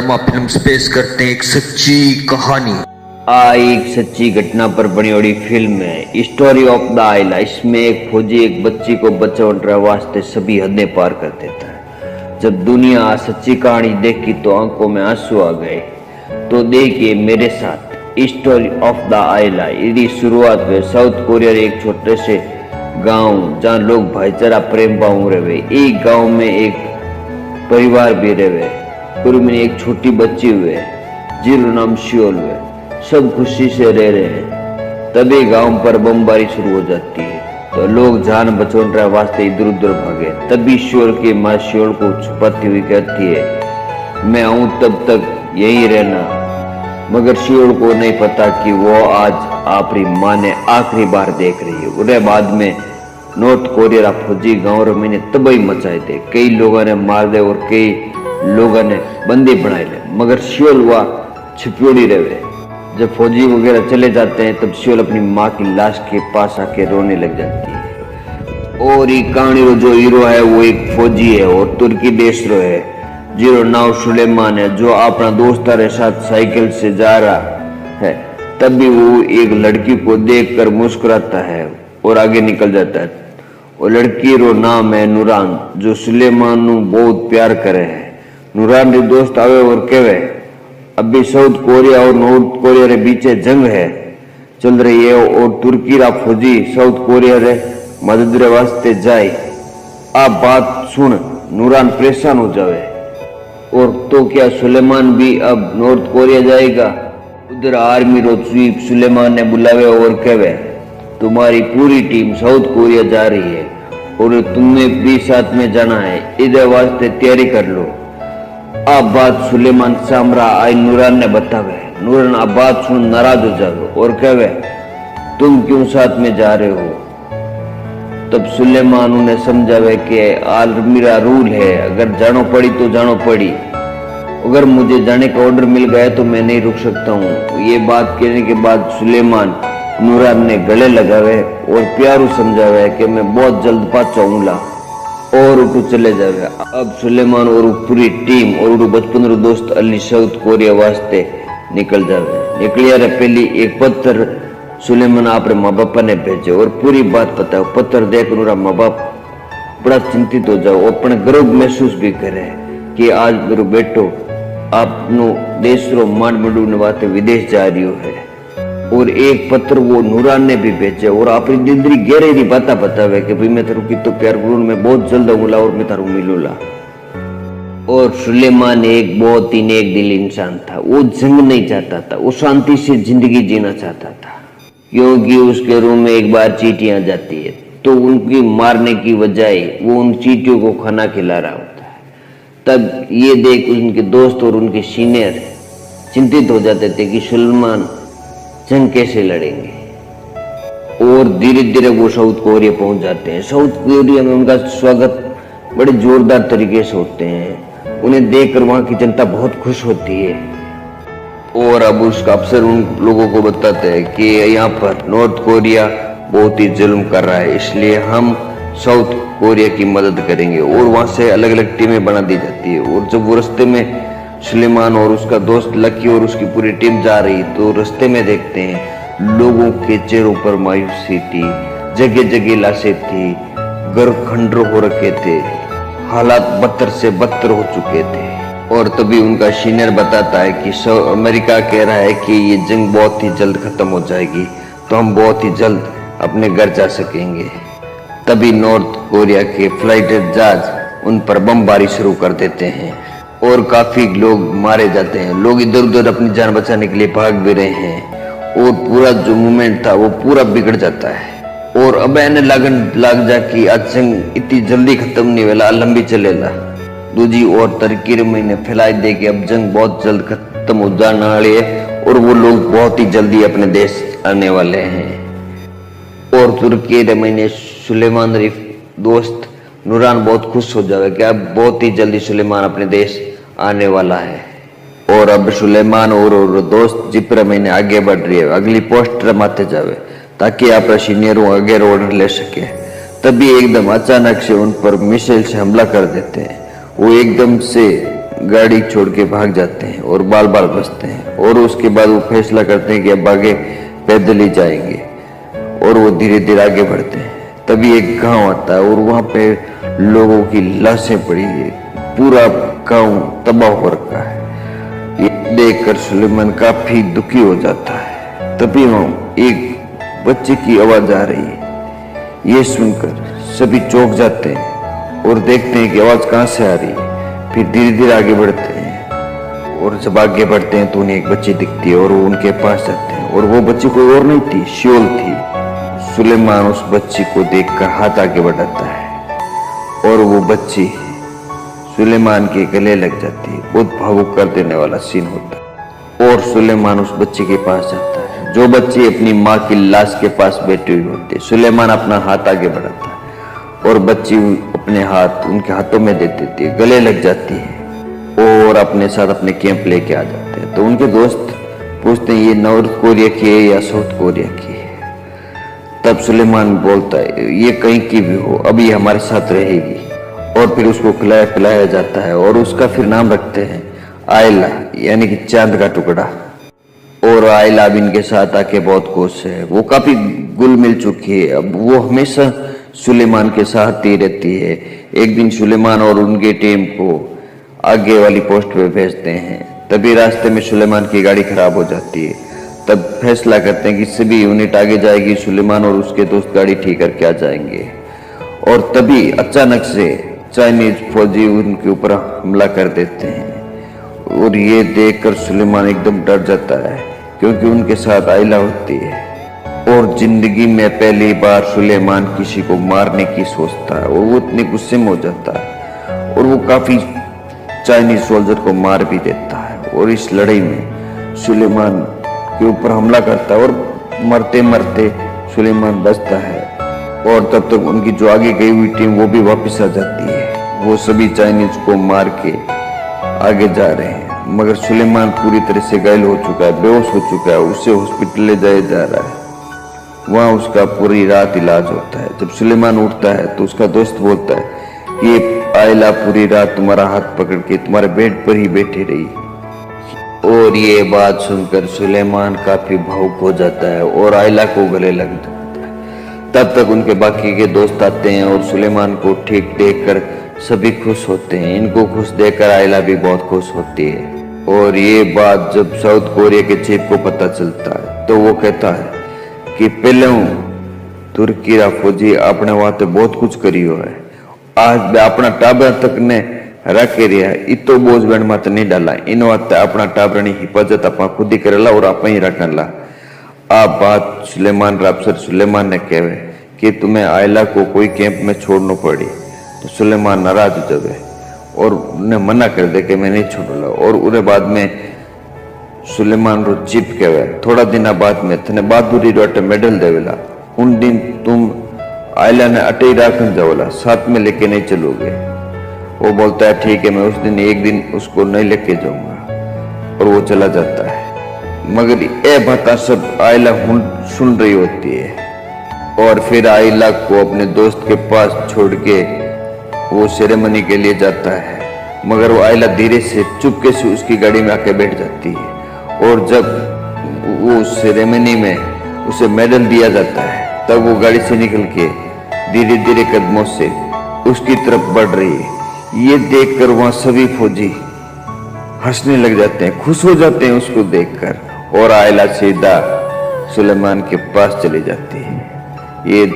Sharma films पेश करते हैं एक सच्ची कहानी। एक सच्ची घटना पर बनी हुई फिल्म है स्टोरी ऑफ द आइला। इसमें एक फौजी एक बच्ची को बचाने वास्ते सभी हदें पार कर देता है। जब दुनिया सच्ची कहानी देखी तो आंखों में आंसू आ गए। तो देखिए मेरे साथ स्टोरी ऑफ द आइला। इसकी शुरुआत में साउथ कोरिया एक छोटे से गांव जहाँ लोग भाईचारा प्रेम भाव रहे। एक गांव में एक परिवार भी रहे। पूर्व में एक छोटी बच्ची हुए जिसका नाम शियोल हुए। सब खुशी से रह रहे हैं। तभी गांव पर बमबारी शुरू हो जाती है तो लोग जान बचाने वास्ते इधर उधर भागे। तभी शियोल की माँ शियोल को छुपाती हुई कहती है मैं आऊं तब तक यही रहना। मगर शियोल को नहीं पता कि वो आज अपनी माँ ने आखिरी बार देख रही है। उसके बाद में नॉर्थ कोरिया फौजी गांव में ने तबाही मचाए थे। कई लोगों ने मार दे और कई लोगों ने बंदी बनाए ले। मगर शियोल वह छिपी रहे। जब फौजी वगैरह चले जाते हैं तब शियोल अपनी माँ की लाश के पास आके रोने लग जाती है। और ये कहानी रो जो हीरो है वो एक फौजी है और तुर्की देश रो है जिसका नाम सुलेमान है, जो अपना दोस्तों के साथ साइकिल से जा रहा है। तभी वो एक लड़की को देखकर मुस्कुराता है और आगे निकल जाता है। और लड़की रो नाम है नूरान, जो सुलेमान नु बहुत प्यार करे है। नूरान रे दोस्त आवे और कहे अभी साउथ कोरिया और नॉर्थ कोरिया के बीच जंग है चल रही है और तुर्की रा फौजी साउथ कोरिया रे मदद रे वास्ते जाए। आप बात सुन नूरान परेशान हो जावे। और तो क्या सुलेमान भी अब नॉर्थ कोरिया जाएगा? उधर आर्मी रो चीफ सुलेमान ने बुलावे और कहे तुम्हारी पूरी टीम साउथ कोरिया जा रही है और तुम्हें भी साथ में जाना है। इधर वास्ते तैयारी कर लो। अब बात सुलेमान सामरा आई नूरान ने बतावे। नूरान अब बात सुन नाराज हो जावे और कहे तुम क्यों साथ में जा रहे हो? तब सुलेमान उन्हें समझावे कि आर्मी रा रूल है, अगर जानो पड़ी तो जानो पड़ी। अगर मुझे जाने का ऑर्डर मिल गया तो मैं नहीं रुक सकता हूँ। ये बात कहने के बाद सुलेमान नूरान ने गले लगावे और प्यारू समझावे कि मैं बहुत जल्द पहुंचाऊंगा और उठू चले जावे। अब सुलेमान और पूरी टीम और बचपन रो दोस्त अली साउथ कोरिया वास्ते निकल जावे। निकलिया रे पहली एक पत्थर सुलेमान अपने माँ बाप ने भेजे और पूरी बात बताओ। पत्थर देख उनका माँ बाप बड़ा चिंतित हो जाओ, अपने गर्व महसूस भी करे कि आज मेरे बेटो आपनो देश रो मान मंडूने वास्ते विदेश जा रही है। और एक पत्र वो नूरान ने भी भेजे और अपनी दिल गहरी बात बतावे कि भाई मैं तेरू की तो प्यार करूँ, मैं बहुत जल्द आऊंगा और मैं तारू मिलूंगा। और सुलेमान एक बहुत ही नेक दिल इंसान था। वो जंग नहीं चाहता था, वो शांति से जिंदगी जीना चाहता था। क्योंकि उसके रूम में एक बार चींटियां जाती है तो उनकी मारने की बजाय वो उन चींटियों को खाना खिला रहा होता है। तब ये देख उनके दोस्त और उनके सीनियर चिंतित हो जाते थे कि सुलेमान जंग कैसे लड़ेंगे। और धीरे धीरे वो साउथ कोरिया पहुंच जाते हैं। साउथ कोरिया में उनका स्वागत बड़े जोरदार तरीके से होते हैं। उन्हें देखकर वहां की जनता बहुत खुश होती है। और अब उसका अफसर उन लोगों को बताते हैं कि यहाँ पर नॉर्थ कोरिया बहुत ही जुल्म कर रहा है, इसलिए हम साउथ कोरिया की मदद करेंगे। और वहां से अलग अलग टीमें बना दी जाती है। और जब वो रास्ते में सुलेमान और उसका दोस्त लकी और उसकी पूरी टीम जा रही तो रास्ते में देखते हैं लोगों के चेहरों पर मायूसी थी, जगह जगह लाशें थी, घर खंडर हो रखे थे, हालात बदतर से बदतर हो चुके थे। और तभी उनका सीनियर बताता है कि अमेरिका कह रहा है कि ये जंग बहुत ही जल्द खत्म हो जाएगी तो हम बहुत ही जल्द अपने घर जा सकेंगे। तभी नॉर्थ कोरिया के फ्लाइट जहाज उन पर बमबारी शुरू कर देते हैं और काफी लोग मारे जाते हैं। लोग इधर उधर अपनी जान बचाने के लिए भाग भी रहे हैं और पूरा जो मूवमेंट था वो पूरा बिगड़ जाता है। और अब एने लगन लग जा कि आज जंग इतनी जल्दी खत्म नहीं वेला, लंबी चलेला। दूजी और तरक्की महीने फैलाई दे कि अब जंग बहुत जल्द खत्म हो जाने वाली है और वो लोग बहुत ही जल्दी अपने देश आने वाले हैं। और तुर्की रे महीने सुलेमान री दोस्त नूरान बहुत खुश हो जावे कि अब बहुत ही जल्दी सुलेमान अपने देश आने वाला है। और अब सुलेमान और दोस्त जिप्र महीने आगे बढ़ रही है, अगली पोस्ट माथे जावे ताकि आप सीनियरों आगे ऑर्डर ले सके। तभी एकदम अचानक से उन पर मिसाइल से हमला कर देते हैं। वो एकदम से गाड़ी छोड़ के भाग जाते हैं और बाल बाल बचते हैं। और उसके बाद वो फैसला करते हैं कि अब आगे पैदल ही जाएंगे और वो धीरे धीरे आगे बढ़ते हैं। तभी एक गांव आता है और वहां पे लोगों की लाशें पड़ी है, पूरा गांव तबाह हो रखा है। ये देखकर सुलेमान काफी दुखी हो जाता है। तभी वहां एक बच्चे की आवाज आ रही है। ये सुनकर सभी चौंक जाते हैं और देखते हैं कि आवाज कहां से आ रही है। फिर धीरे धीरे आगे बढ़ते हैं और जब आगे बढ़ते हैं तो उन्हें एक बच्ची दिखती है और वो उनके पास जाते हैं। और वो बच्ची कोई और नहीं थी, श्योल थी। सुलेमान उस बच्ची को देखकर हाथ आगे बढ़ाता है और वो बच्ची सुलेमान के गले लग जाती है। बहुत भावुक कर देने वाला सीन होता है। और सुलेमान उस बच्ची के पास जाता है जो बच्ची अपनी माँ की लाश के पास बैठी हुई होती है। सुलेमान अपना हाथ आगे बढ़ाता है और बच्ची अपने हाथ उनके हाथों में दे देती है, गले लग जाती है और अपने साथ अपने कैंप लेके आ जाते हैं। तो उनके दोस्त पूछते हैं ये नॉर्थ कोरिया की है या साउथ कोरिया की है। तब सुलेमान बोलता है ये कहीं की भी हो, अभी हमारे साथ रहेगी। और फिर उसको खिलाया पिलाया जाता है और उसका फिर नाम रखते हैं आयला, यानी कि चांद का टुकड़ा। और आयला अब इनके साथ आके बहुत खुश है, वो काफी गुल मिल चुकी है। अब वो हमेशा सुलेमान के साथ ही रहती है। एक दिन सुलेमान और उनके टीम को आगे वाली पोस्ट पे भेजते हैं। तभी रास्ते में सुलेमान की गाड़ी खराब हो जाती है। तब फैसला करते हैं कि सभी यूनिट आगे जाएगी, सुलेमान और उसके दोस्त गाड़ी ठीक करके आ जाएंगे। और तभी अचानक से चाइनीज फौजी उनके ऊपर हमला कर देते हैं और ये देखकर सुलेमान एकदम डर जाता है क्योंकि उनके साथ आयला होती है। और जिंदगी में पहली बार सुलेमान किसी को मारने की सोचता है और वो इतने गुस्से में हो जाता है और वो काफी चाइनीज सोल्जर को मार भी देता है। और इस लड़ाई में सुलेमान के ऊपर हमला करता है और मरते मरते सुलेमान बचता है। और तब तक उनकी जो आगे गई हुई टीम वो भी वापस आ जाती है। वो सभी चाइनीज को मार के आगे जा रहे हैं, मगर सुलेमान पूरी तरह से घायल हो चुका है, बेहोश हो चुका है। उसे हॉस्पिटल ले जाया जा रहा है। वहाँ उसका पूरी रात इलाज होता है। जब सुलेमान उठता है तो उसका दोस्त बोलता है कि ये आयला पूरी रात तुम्हारा हाथ पकड़ के तुम्हारे बेड पर ही बैठी रही। और ये बात सुनकर सुलेमान काफी भावुक हो जाता है और आयला को गले लग जाता है। तब तक उनके बाकी के दोस्त आते हैं और सुलेमान को ठीक देखकर सभी खुश होते हैं। इनको खुश देखकर आयला भी बहुत खुश होती है। और ये बात जब साउथ कोरिया के चीफ को पता चलता है तो वो कहता है कि पहले तुर्की रा फौजी आपने वास्ते बहुत कुछ करियो है, आज अपना टाबर तक ने रखे रिया, इतो बोझ बेण मत नहीं डाला, इन वास्ते अपना टाबरनी हिफाजत आप खुद ही करेला और आप ही रखला। आप बात सुलेमान अफसर सुलेमान ने कहे कि तुम्हें आयला को कोई कैंप में छोड़ना पड़ी। तो सुलेमान नाराज हो जावे और उन्हें मना कर दे कि मैं नहीं छोड़ला। और उन्हें बाद में सुलेमान रो चीफ कहे थोड़ा दिन बाद में तने बहादुरी रो अटे मेडल देवेला, उन दिन तुम आयला ने अटे ही राखन जाओला, साथ में लेके नहीं चलोगे। वो बोलता है ठीक है, मैं उस दिन एक दिन उसको नहीं लेके जाऊंगा। और वो चला जाता है। मगर ये बात सब आयला सुन रही होती है। और फिर आयला को अपने दोस्त के पास छोड़ के वो सेरेमनी के लिए जाता है। मगर वो आयला धीरे से चुपके से उसकी गाड़ी में आके बैठ जाती है। और जब वो सेरेमनी में उसे मेडल दिया जाता है तब वो गाड़ी से निकल के धीरे धीरे कदमों से उसकी तरफ बढ़ रही है। ये देखकर वहां सभी फौजी हंसने लग जाते हैं, खुश हो जाते हैं उसको देखकर। और आयला सीधा सुलेमान के पास चली जाती है। ये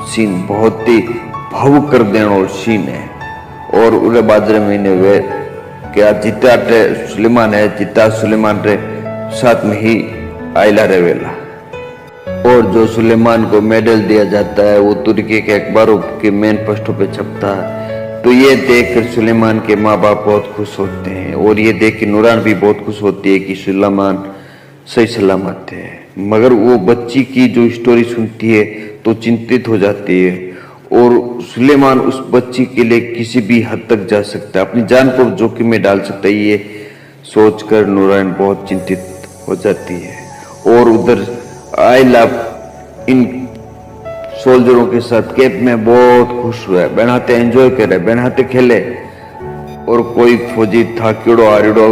सीन बहुत ही भावुक कर देने वाला सीन है। और उरे बाजरे महीने वे क्या जिता सुलेमान है, जिता सुलेमान रे साथ में ही आयला रेवेला। और जो सुलेमान को मेडल दिया जाता है वो तुर्की के अखबारों के मेन पृष्ठों पे छपता है। तो ये देखकर सुलेमान के माँ बाप बहुत खुश होते हैं। और ये देख के नूरान भी बहुत खुश होती है कि सुलेमान सही सलामत है। मगर वो बच्ची की जो स्टोरी सुनती है तो चिंतित हो जाती है। और सुलेमान उस बच्ची के लिए किसी भी हद तक जा सकता है, अपनी जान को जोखिम में डाल सकता है। ये सोचकर नूरान बहुत चिंतित हो जाती है। और उधर आयला इन सोल्जरों के साथ कैंप में बहुत खुश हुआ है, बहनाते एंजॉय करे, बहनाते खेले। और कोई फौजी था किड़ो आरिड़ो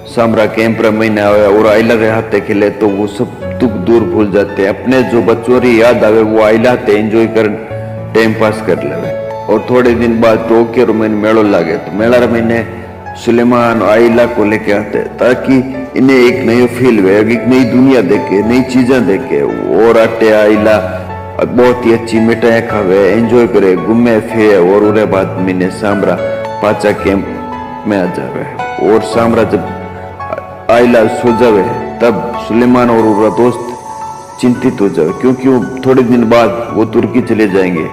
सामरा कैंप महीना आवे और आइला रे हाथे खिले तो वो सब दुख दूर भूल जाते हैं। अपने जो बचोरी याद आवे वो आइला ते एंजॉय कर टाइम पास कर लेवे। और थोड़े दिन बाद टोक्यो में मेलो लागे तो मेला महीने सुलेमान आइला को लेके आते ताकि इन्हें एक नई फील हुए, एक नई दुनिया देखे, नई चीजें देखे। और आटे आइला बहुत ही अच्छी मिठाई खावे, एंजॉय करे, घूमे फिरे। और उन्हें बाद मैंने सामरा पाचा कैंप में आ जावे। और सामरा जब आइला सो जावे तब सुलेमान और उसका दोस्त चिंतित हो जावे क्योंकि वो थोड़े दिन बाद वो तुर्की चले जाएंगे।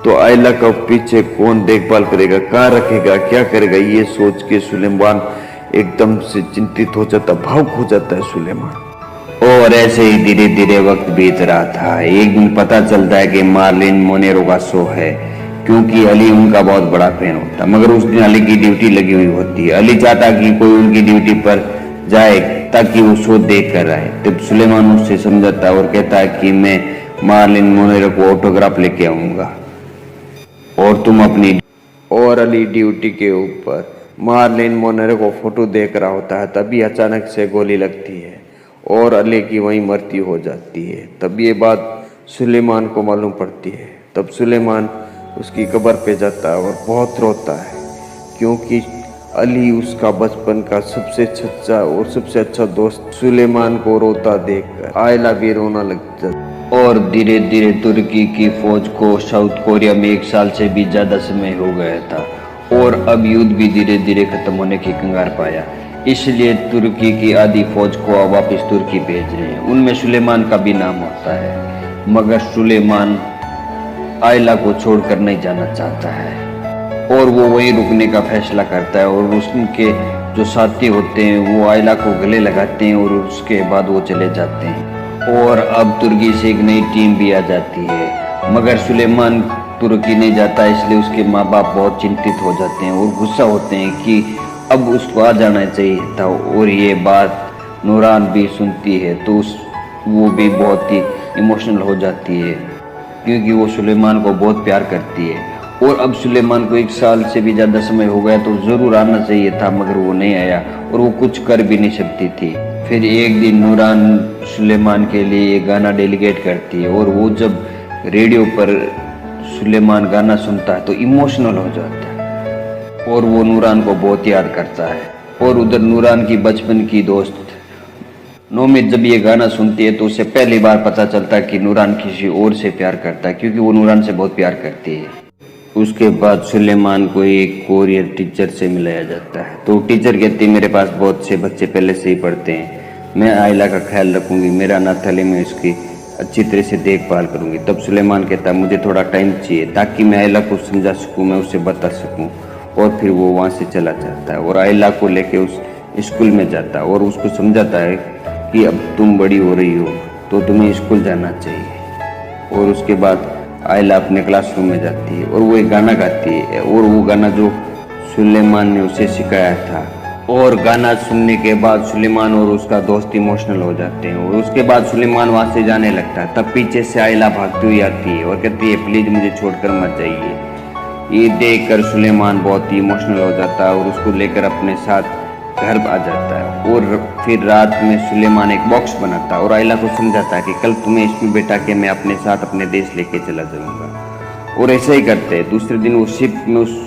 तो आइला का पीछे कौन देखभाल करेगा, कहाँ रखेगा, क्या करेगा, ये सोच के सुलेमान एकदम से चिंतित हो जाता, भावुक हो जाता है सुलेमान। और ऐसे ही धीरे धीरे वक्त बीत रहा था। एक दिन पता चलता है कि मार्लिन मोनेरो का शो है, क्योंकि अली उनका बहुत बड़ा फैन होता, मगर उस दिन अली की ड्यूटी लगी हुई होती है। अली चाहता कि कोई उनकी ड्यूटी पर जाए ताकि वो शो देख कर आए। तब सुलेमान उससे समझाता है और कहता है कि मैं मार्लिन मोनेरो को ऑटोग्राफ लेके आऊंगा और तुम अपनी। और अली ड्यूटी के ऊपर मार्लिन मोनेरो को फोटो देख रहा होता है, तभी अचानक से गोली लगती है और अली की वहीं मृत्यु हो जाती है। तब ये बात सुलेमान को मालूम पड़ती है। तब सुलेमान उसकी कब्र पे जाता है और बहुत रोता है क्योंकि अली उसका बचपन का सबसे सच्चा और सबसे अच्छा दोस्त सुलेमान को रोता देखकर आइला भी रोना लग जाता। और धीरे धीरे तुर्की की फौज को साउथ कोरिया में 1 साल से भी ज्यादा समय हो गया था और अब युद्ध भी धीरे धीरे खत्म होने की कगार पाया। इसलिए तुर्की की आधी फौज को वापस तुर्की भेज रहे हैं। उनमें सुलेमान का भी नाम होता है, मगर सुलेमान आइला को छोड़कर नहीं जाना चाहता है और वो वहीं रुकने का फैसला करता है। और उसके जो साथी होते हैं वो आइला को गले लगाते हैं और उसके बाद वो चले जाते हैं। और अब तुर्की से एक नई टीम भी आ जाती है, मगर सुलेमान तुर्की नहीं जाता, इसलिए उसके माँ बाप बहुत चिंतित हो जाते हैं और गुस्सा होते हैं कि अब उसको आ जाना चाहिए था। और ये बात नूरान भी सुनती है तो वो भी बहुत ही इमोशनल हो जाती है क्योंकि वो सुलेमान को बहुत प्यार करती है। और अब सुलेमान को 1 साल से भी ज़्यादा समय हो गया तो ज़रूर आना चाहिए था, मगर वो नहीं आया और वो कुछ कर भी नहीं सकती थी। फिर एक दिन नूरान सुलेमान के लिए एक गाना डेलीकेट करती है और वो जब रेडियो पर सुलेमान गाना सुनता है तो इमोशनल हो जाता है और वो नूरान को बहुत याद करता है। और उधर नूरान की बचपन की दोस्त नोमित जब ये गाना सुनती है तो उसे पहली बार पता चलता है कि नूरान किसी और से प्यार करता है, क्योंकि वो नूरान से बहुत प्यार करती है। उसके बाद सुलेमान को एक कोरियर टीचर से मिलाया जाता है। तो टीचर कहती है मेरे पास बहुत से बच्चे पहले से ही पढ़ते हैं, मैं आइला का ख्याल रखूंगी, मेरा अनाथालय में उसकी अच्छी तरह से देखभाल करूंगी। तब सुलेमान कहता है मुझे थोड़ा टाइम चाहिए ताकि मैं आइला को समझा सकूं, मैं उसे बता सकूं। और फिर वो वहाँ से चला जाता है और आइला को लेके उस स्कूल में जाता है और उसको समझाता है कि अब तुम बड़ी हो रही हो तो तुम्हें स्कूल जाना चाहिए। और उसके बाद आइला अपने क्लासरूम में जाती है और वो एक गाना गाती है और वो गाना जो सुलेमान ने उसे सिखाया था। और गाना सुनने के बाद सुलेमान और उसका दोस्त इमोशनल हो जाते हैं और उसके बाद सुलेमान वहाँ से जाने लगता है। तब पीछे से आइला भागती हुई आती है और कहती है प्लीज मुझे छोड़कर मत जाइए। ये देखकर सुलेमान बहुत ही इमोशनल हो जाता है और उसको लेकर अपने साथ घर आ जाता है। और फिर रात में सुलेमान एक बॉक्स बनाता है और आइला को समझाता है कि कल तुम्हें इसमें बैठा के मैं अपने साथ अपने देश लेके चला जाऊंगा। और ऐसा ही करते हैं। दूसरे दिन वो शिप में उस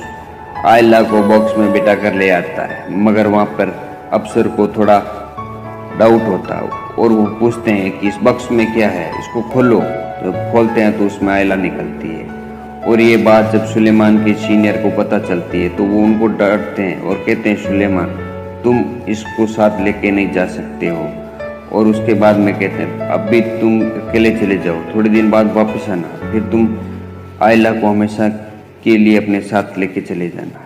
आइला को बॉक्स में बिठा कर ले आता है, मगर वहाँ पर अफसर को थोड़ा डाउट होता है और वो पूछते हैं कि इस बॉक्स में क्या है, इसको खोलो। तो खोलते हैं तो उसमें आइला निकलती है। और ये बात जब सुलेमान के सीनियर को पता चलती है तो वो उनको डांटते हैं और कहते हैं सुलेमान तुम इसको साथ लेके नहीं जा सकते हो। और उसके बाद में कहते हैं अब भी तुम अकेले चले जाओ, थोड़े दिन बाद वापस आना, फिर तुम आइला को हमेशा के लिए अपने साथ लेके चले जाना।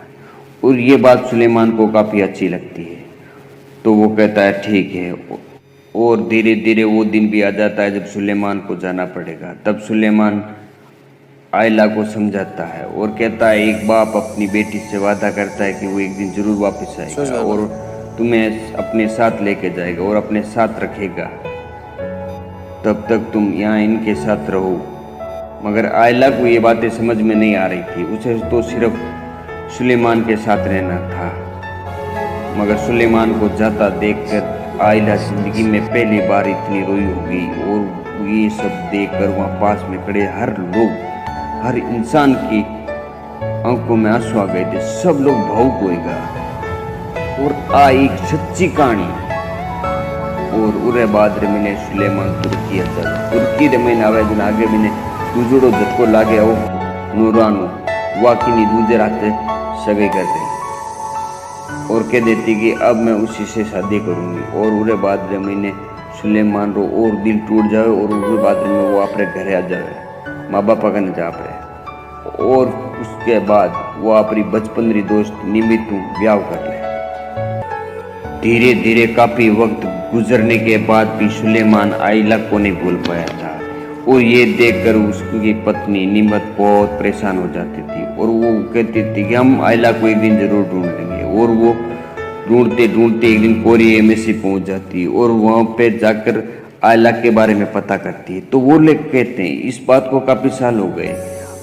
और ये बात सुलेमान को काफ़ी अच्छी लगती है तो वो कहता है ठीक है। और धीरे धीरे वो दिन भी आ जाता है जब सुलेमान को जाना पड़ेगा। तब सुलेमान आइला को समझाता है और कहता है एक बाप अपनी बेटी से वादा करता है कि वो एक दिन जरूर वापस आएगा और तुम्हें अपने साथ लेके जाएगा और अपने साथ रखेगा, तब तक तुम यहाँ इनके साथ रहो। मगर आइला को ये बातें समझ में नहीं आ रही थी, उसे तो सिर्फ सुलेमान के साथ रहना था। मगर सुलेमान को जाता देखकर आयला जिंदगी में पहली बार इतनी रोई होगी। और ये सब देखकर वहाँ पास में खड़े हर लोग, हर इंसान की आंखों में आंसू आ गए थे। सब लोग भावुक होएगा। और आई एक सच्ची कहानी। और उरे बाद रे मैंने सुलेमान तुर्की रे मैंने आवेदन आगे मैंने दूजड़ो झटको लागे आओ नूरानू वाकिनी दूजे राते सगे कर दे और कह देती कि अब मैं उसी से शादी करूंगी। और उरे बाद रे मैंने सुलेमान रो और दिल टूट जाए और उरे बाद रे में वो अपने घरे आ जाए, माँ बापा का न जा पाए। और उसके बाद वो अपनी बचपन री दोस्त निमित ब्याह कर ले। धीरे धीरे काफी वक्त गुजरने के बाद भी सुलेमान आयला को नहीं भूल पाया था। और ये देखकर उसकी पत्नी निमत बहुत परेशान हो जाती थी और वो कहती थी कि हम आयला को एक दिन जरूर ढूंढ लेंगे। और वो ढूंढते ढूंढते एक दिन कोरिया एम्बेसी पहुंच जाती और वहां पे जाकर आयला के बारे में पता करती है। तो वो लोग कहते हैं इस बात को काफी साल हो गए,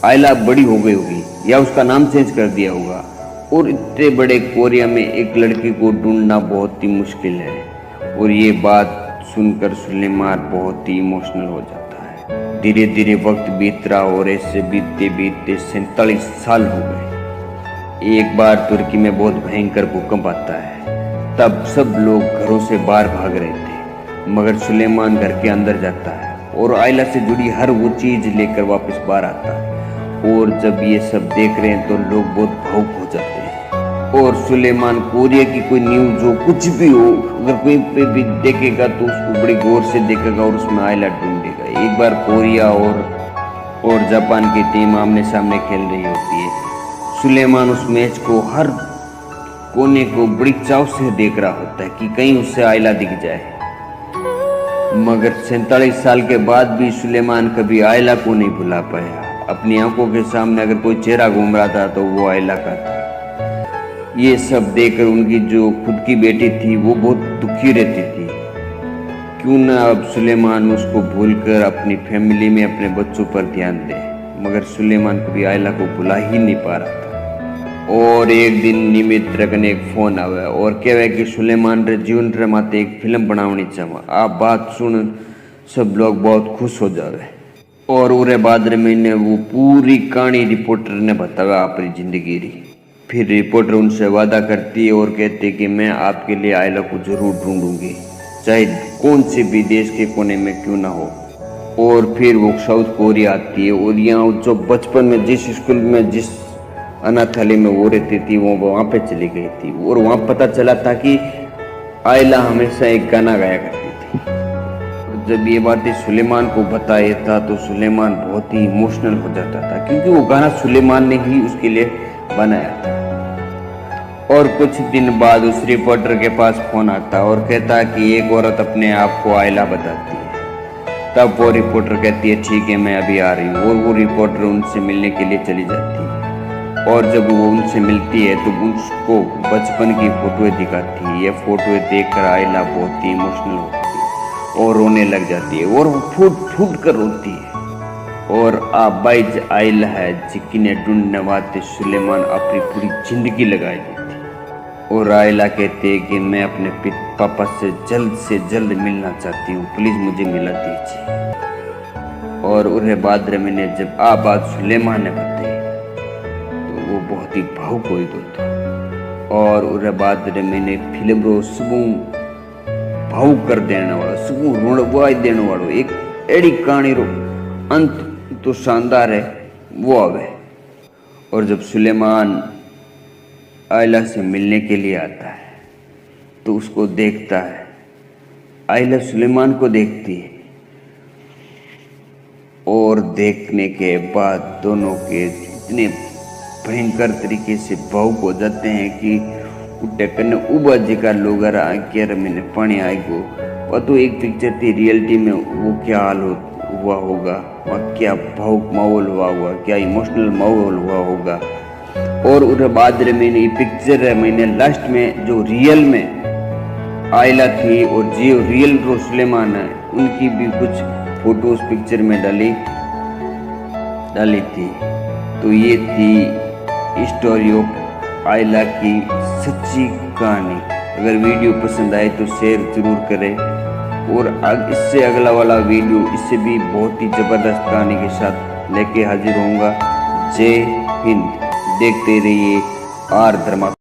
आयला बड़ी हो गई होगी या उसका नाम चेंज कर दिया होगा। और इतने बड़े कोरिया में एक लड़की को ढूंढना बहुत ही मुश्किल है। और ये बात सुनकर सुलेमान बहुत ही इमोशनल हो जाता है। धीरे धीरे वक्त बीत रहा और ऐसे बीतते बीतते 47 साल हो गए। एक बार तुर्की में बहुत भयंकर भूकंप आता है। तब सब लोग घरों से बाहर भाग रहे थे, मगर सुलेमान घर के अंदर जाता है और आयला से जुड़ी हर वो चीज लेकर वापस बाहर आता है। और जब ये सब देख रहे हैं तो लोग बहुत भावुक हो जाते हैं। और सुलेमान कोरिया की कोई न्यूज हो, कुछ भी हो, अगर कोई पे भी देखेगा तो उसको बड़ी गौर से देखेगा और उसमें आयला ढूंढेगा। एक बार कोरिया और जापान की टीम आमने सामने खेल रही होती है। सुलेमान उस मैच को हर कोने को बड़ी चाव से देख रहा होता है कि कहीं उससे आयला दिख जाए। मगर 47 साल के बाद भी सुलेमान कभी आयला को नहीं भुला पाया। अपनी आंखों के सामने अगर कोई चेहरा घूम रहा था तो वो आयला का था। ये सब देखकर उनकी जो खुद की बेटी थी वो बहुत दुखी रहती थी। क्यों ना अब सुलेमान उसको भूलकर अपनी फैमिली में अपने बच्चों पर ध्यान दे। मगर सुलेमान कभी आयला को भुला ही नहीं पा रहा था। और एक दिन निमित ने एक फोन आया और कहे कि सुलेमान रे जीवन रे माते एक फिल्म बनावनी चाहवा। आप बात सुन सब लोग बहुत खुश हो जावे। और उरे बाद मैंने वो पूरी कहानी रिपोर्टर ने बताया अपनी जिंदगी री। फिर रिपोर्टर उनसे वादा करती है और कहती है कि मैं आपके लिए आयला को जरूर ढूंढूंगी, चाहे कौन से भी देश के कोने में क्यों ना हो। और फिर वो साउथ कोरिया आती है और यहाँ जो बचपन में जिस स्कूल में जिस अनाथालय में वो रहती थी वो वहाँ पे चली गई थी। और वहाँ पता चला था कि आयला हमेशा एक गाना गाया करती थी। जब ये बातें सुलेमान को बताया था तो सुलेमान बहुत ही इमोशनल हो जाता था, क्योंकि वो गाना सुलेमान ने ही उसके लिए बनाया था। और कुछ दिन बाद उस रिपोर्टर के पास फोन आता और कहता कि एक औरत अपने आप को आयला बताती है। तब वो रिपोर्टर कहती है ठीक है मैं अभी आ रही हूँ। और वो रिपोर्टर उनसे मिलने के लिए चली जाती है। और जब वो उनसे मिलती है तो उसको बचपन की फोटोएं दिखाती है। ये फोटोएं देखकर आयला बहुत ही इमोशनल होती है और रोने लग जाती है और वो फूट फूट कर रोती है। और आबाइज आयला है जिसने ढूंढने वास्ते सुलेमान अपनी पूरी जिंदगी लगाई दी थी। और आयला कहते हैं कि मैं अपने पापा से जल्द मिलना चाहती हूँ, प्लीज मुझे मिला दीजिए। और उन्हें बाद मैंने जब बात सुलेमान ने बताई तो वो बहुत ही भावुक हो गया। और उन्हें बाद मैंने फिल्म रो सबू भावुक कर देने वाला, सबू रोणवाई देने वालों एक एड़ी कहानी रो अंत तो शानदार है वो आवे। और जब सुलेमान आयला से मिलने के लिए आता है तो उसको देखता है, आयला सुलेमान को देखती है। और देखने के बाद दोनों के इतने भयंकर तरीके से भावुक हो जाते हैं कि उठे कन्ने उबा जिका लोग मैंने पानी आई गो। और तो एक पिक्चर थी, रियलिटी में वो क्या हाल हुआ होगा, वहाँ क्या भावुक माहौल हुआ होगा, क्या इमोशनल माहौल हुआ होगा। और उसके बाद मैंने ये पिक्चर है मैंने लास्ट में जो रियल में आयला थी और जो रियल रो सुलेमान है उनकी भी कुछ फोटो उस पिक्चर में डाली थी। तो ये थी स्टोरी ऑफ आयला की सच्ची कहानी। अगर वीडियो पसंद आए तो शेयर जरूर करें और इससे अगला वाला वीडियो इससे भी बहुत ही ज़बरदस्त कहानी के साथ लेके हाजिर होऊंगा। जय हिंद। देखते रहिए आर धर्मा।